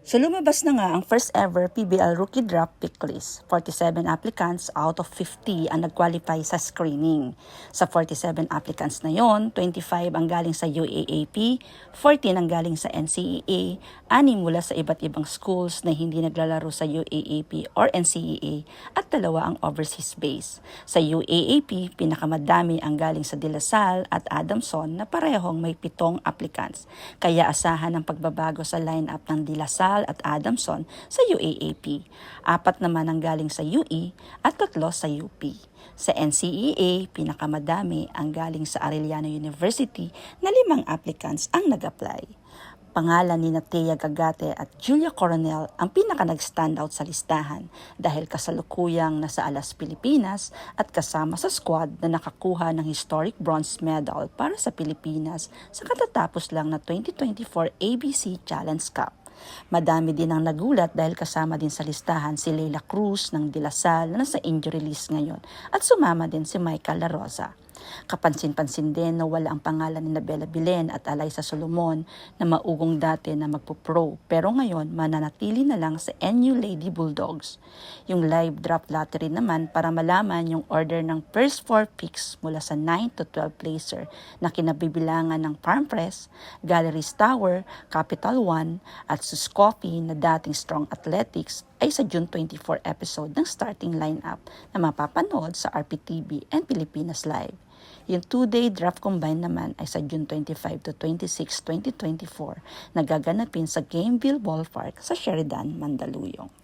So lumabas na nga ang first ever PBL Rookie Draft pick list. 47 applicants out of 50 ang nag-qualify sa screening. Sa 47 applicants na yon, 25 ang galing sa UAAP, 14 ang galing sa NCEA, 6 mula sa iba't ibang schools na hindi naglalaro sa UAAP or NCEA at 2 ang overseas base. Sa UAAP, pinakamadami ang galing sa De La Salle at Adamson na parehong may 7 applicants. Kaya asahan ang pagbabago sa lineup ng De La Salle at Adamson sa UAAP. 4 naman ang galing sa UE at 3 sa UP. Sa NCEA, pinakamadami ang galing sa Arellano University na 5 applicants ang nag-apply. Pangalan ni Thea Gagate at Julia Coronel ang pinaka-nag-standout sa listahan dahil kasalukuyang nasa Alas Pilipinas at kasama sa squad na nakakuha ng historic bronze medal para sa Pilipinas sa katatapos lang na 2024 ABC Challenge Cup. Madami din ang nagulat dahil kasama din sa listahan si Leila Cruz ng De La Salle na nasa injury list ngayon at sumama din si Michael La Rosa. Kapansin-pansin din na wala ang pangalan ni Bella Bilen at Alaysa Solomon na maugong dati na magpo-pro pero ngayon mananatili na lang sa NU Lady Bulldogs. Yung live draft lottery naman para malaman yung order ng first 4 picks mula sa 9 to 12 placer na kinabibilangan ng Farm Press, Galleries Tower, Capital One at Sus Coffee na dating Strong Athletics ay sa June 24 episode ng starting lineup na mapapanood sa RPTV and Pilipinas Live. Yung 2-day draft combine naman ay sa June 25 to 26, 2024 na gaganapin sa Gameville Ballpark sa Sheridan, Mandaluyong.